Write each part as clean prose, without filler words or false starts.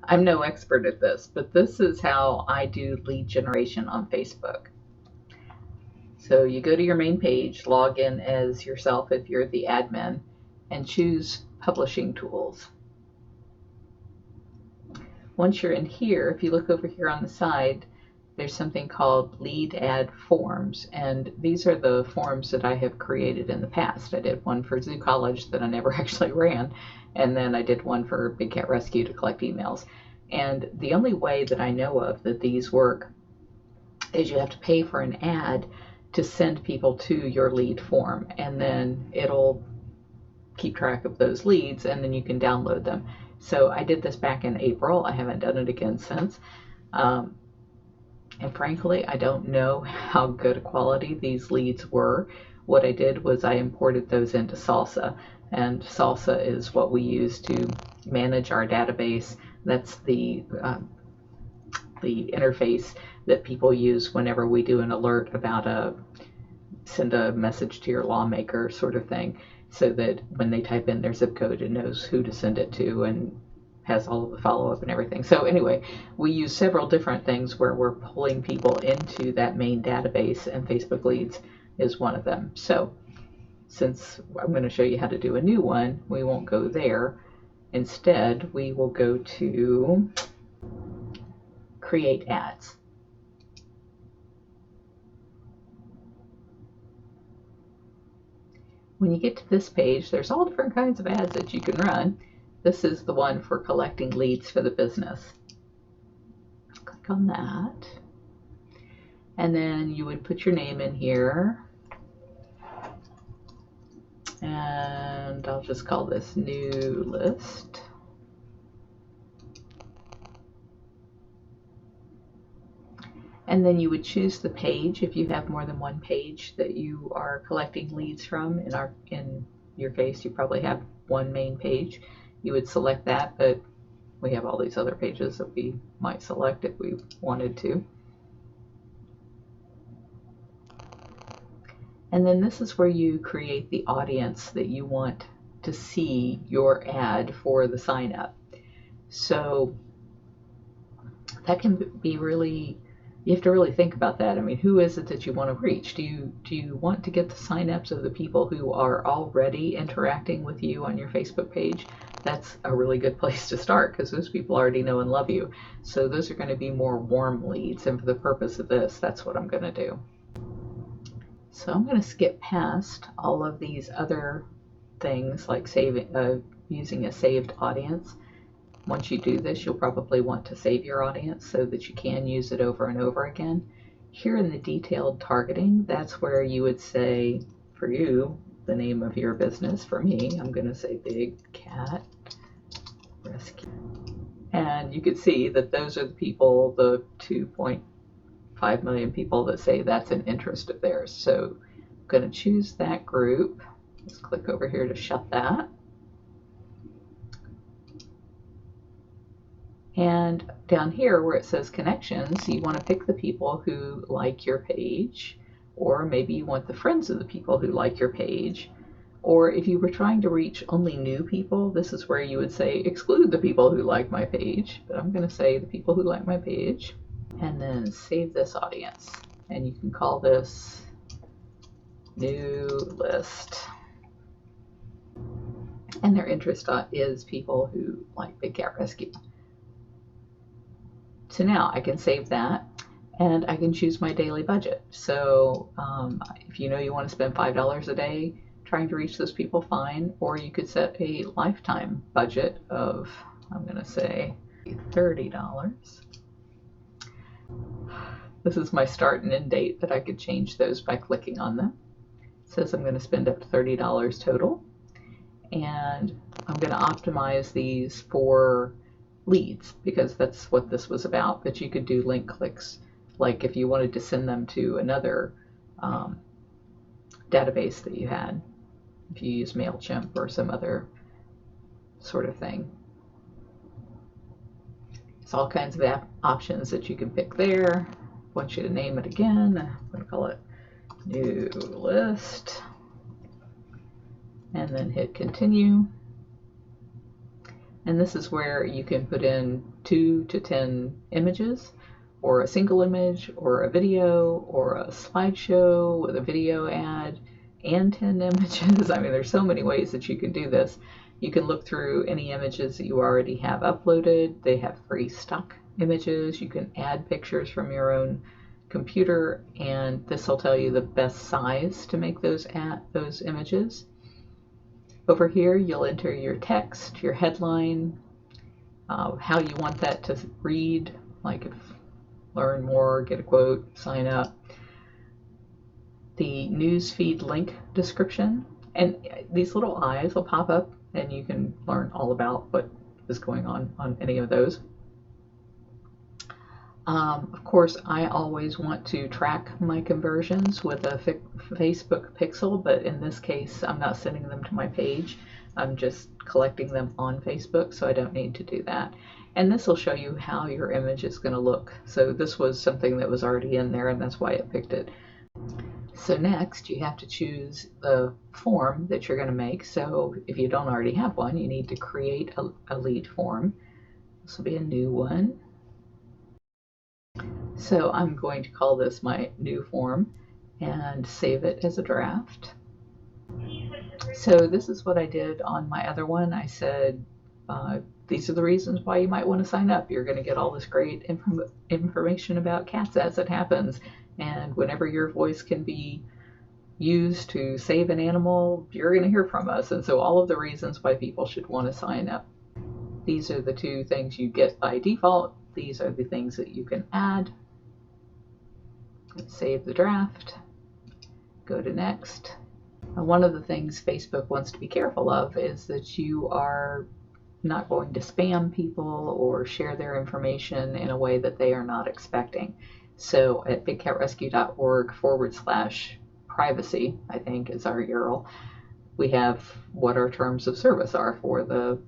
I'm no expert at this, but this is how I do lead generation on Facebook. So you go to your main page, log in as yourself if you're the admin, and choose Publishing Tools. Once you're in here, if you look over here on the side, there's something called Lead Ad Forms, and these are the forms that I have created in the past. I did one for Zoo College that I never actually ran, and then I did one for Big Cat Rescue to collect emails. And the only way that I know of that these work is you have to pay for an ad to send people to your lead form, and then it'll keep track of those leads, and then you can download them. So I did this back in April. I haven't done it again since. And frankly, I don't know how good a quality these leads were. What I did was I imported those into Salsa, and Salsa is what we use to manage our database. That's the interface that people use whenever we do an alert about send a message to your lawmaker sort of thing, so that when they type in their zip code, it knows who to send it to and has all of the follow-up and everything. So anyway, we use several different things where we're pulling people into that main database, and Facebook Leads is one of them. So since I'm going to show you how to do a new one, we won't go there. Instead, we will go to Create Ads. When you get to this page, there's all different kinds of ads that you can run. This is the one for collecting leads for the business. Click on that. And then you would put your name in here. And I'll just call this New List. And then you would choose the page if you have more than one page that you are collecting leads from. In your case, you probably have one main page. You would select that, but we have all these other pages that we might select if we wanted to. And then this is where you create the audience that you want to see your ad for the sign up. So that can be really, you have to really think about that. I mean, who is it that you want to reach? Do you want to get the signups of the people who are already interacting with you on your Facebook page? That's a really good place to start, because those people already know and love you. So those are going to be more warm leads, and for the purpose of this, that's what I'm going to do. So I'm going to skip past all of these other things like using a saved audience. Once you do this, you'll probably want to save your audience so that you can use it over and over again. Here in the detailed targeting, that's where you would say, for you, the name of your business. For me, I'm going to say Big Cat Rescue. And you can see that those are the people, the 2.5 million people that say that's an interest of theirs. So I'm going to choose that group. Let's click over here to shut that. And down here where it says connections, you want to pick the people who like your page, or maybe you want the friends of the people who like your page. Or if you were trying to reach only new people, this is where you would say exclude the people who like my page. But I'm going to say the people who like my page, and then save this audience. And you can call this New List. And their interest is people who like Big Cat Rescue. So now I can save that, and I can choose my daily budget. So if you know you want to spend $5 a day trying to reach those people, fine. Or you could set a lifetime budget of, I'm going to say, $30. This is my start and end date, but I could change those by clicking on them. It says I'm going to spend up to $30 total, and I'm going to optimize these for leads, because that's what this was about. But you could do link clicks, like if you wanted to send them to another database that you had, if you use MailChimp or some other sort of thing. There's all kinds of options that you can pick there. I want you to name it again. I'm going to call it New List, and then hit continue. And this is where you can put in 2 to 10 images, or a single image, or a video, or a slideshow with a video ad and 10 images. I mean, there's so many ways that you can do this. You can look through any images that you already have uploaded. They have free stock images. You can add pictures from your own computer, and this will tell you the best size to make those images. Over here, you'll enter your text, your headline, how you want that to read, like if learn more, get a quote, sign up, the newsfeed link description, and these little eyes will pop up and you can learn all about what is going on any of those. Of course, I always want to track my conversions with a Facebook pixel, but in this case, I'm not sending them to my page. I'm just collecting them on Facebook, so I don't need to do that. And this will show you how your image is going to look. So this was something that was already in there, and that's why it picked it. So next, you have to choose the form that you're going to make. So if you don't already have one, you need to create a lead form. This will be a new one. So I'm going to call this my new form and save it as a draft. So this is what I did on my other one. I said, these are the reasons why you might want to sign up. You're going to get all this great information about cats as it happens. And whenever your voice can be used to save an animal, you're going to hear from us. And so all of the reasons why people should want to sign up. These are the 2 things you get by default. These are the things that you can add. Save the draft. Go to next. One of the things Facebook wants to be careful of is that you are not going to spam people or share their information in a way that they are not expecting. So at bigcatrescue.org/privacy, I think is our URL, we have what our terms of service are for the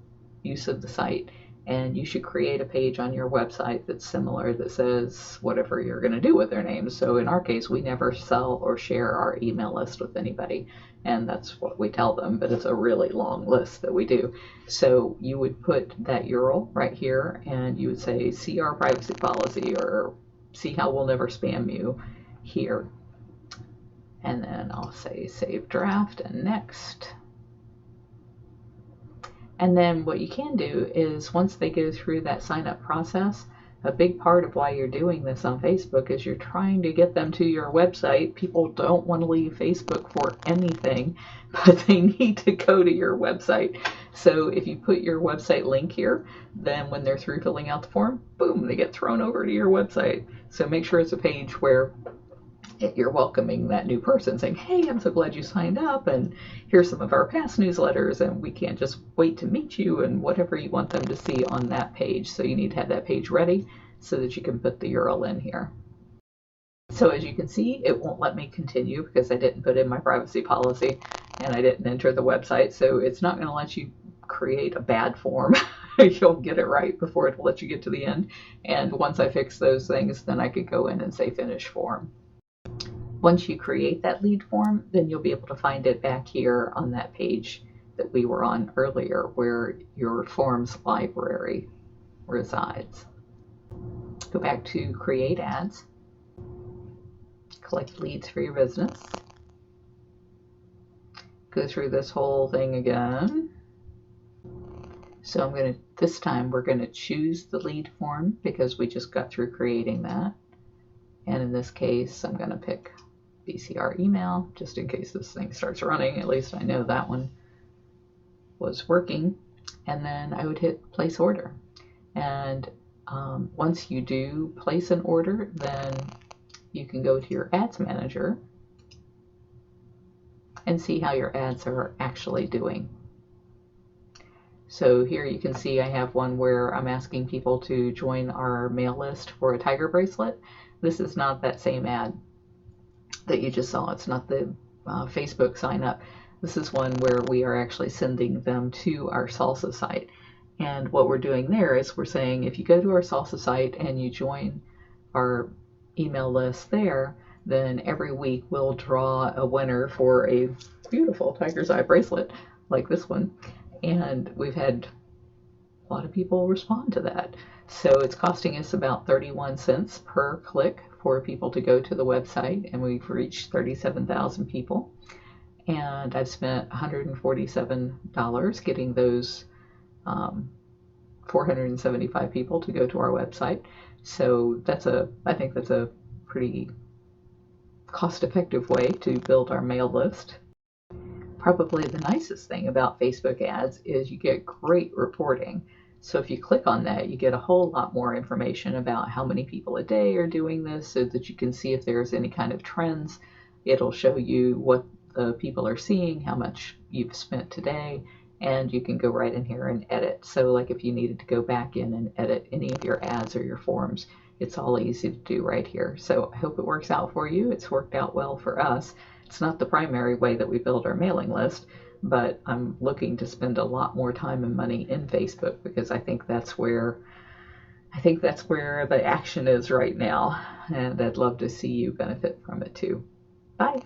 use of the site. And you should create a page on your website that's similar that says whatever you're going to do with their names. So in our case, we never sell or share our email list with anybody. And that's what we tell them, but it's a really long list that we do. So you would put that URL right here and you would say, see our privacy policy, or see how we'll never spam you here. And then I'll say save draft and next. And then what you can do is once they go through that sign up process, a big part of why you're doing this on Facebook is you're trying to get them to your website. People don't want to leave Facebook for anything, but they need to go to your website. So if you put your website link here, then when they're through filling out the form, boom, they get thrown over to your website. So make sure it's a page where you're welcoming that new person, saying, hey, I'm so glad you signed up, and here's some of our past newsletters, and we can't just wait to meet you, and whatever you want them to see on that page. So you need to have that page ready so that you can put the URL in here. So as you can see, it won't let me continue because I didn't put in my privacy policy and I didn't enter the website. So it's not going to let you create a bad form. You'll get it right before it will let you get to the end. And once I fix those things, then I could go in and say finish form. Once you create that lead form, then you'll be able to find it back here on that page that we were on earlier where your forms library resides. Go back to create ads, collect leads for your business, go through this whole thing again. So this time we're going to choose the lead form because we just got through creating that. And in this case, I'm going to pick BCR email, just in case this thing starts running. At least I know that one was working. And then I would hit place order. And once you do place an order, then you can go to your ads manager and see how your ads are actually doing. So here you can see I have one where I'm asking people to join our mail list for a tiger bracelet. This is not that same ad that you just saw. It's not the Facebook sign up. This is one where we are actually sending them to our Salsa site. And what we're doing there is we're saying if you go to our Salsa site and you join our email list there, then every week we'll draw a winner for a beautiful tiger's eye bracelet like this one. And we've had a lot of people respond to that. So it's costing us about 31 cents per click for people to go to the website, and we've reached 37,000 people. And I've spent $147 getting those 475 people to go to our website. So I think that's a pretty cost-effective way to build our mail list. Probably the nicest thing about Facebook ads is you get great reporting. So if you click on that, you get a whole lot more information about how many people a day are doing this, so that you can see if there's any kind of trends. It'll show you what the people are seeing, how much you've spent today, and you can go right in here and edit. So like if you needed to go back in and edit any of your ads or your forms, it's all easy to do right here. So I hope it works out for you. It's worked out well for us. It's not the primary way that we build our mailing list, but I'm looking to spend a lot more time and money in Facebook because I think that's where the action is right now, and I'd love to see you benefit from it too. Bye.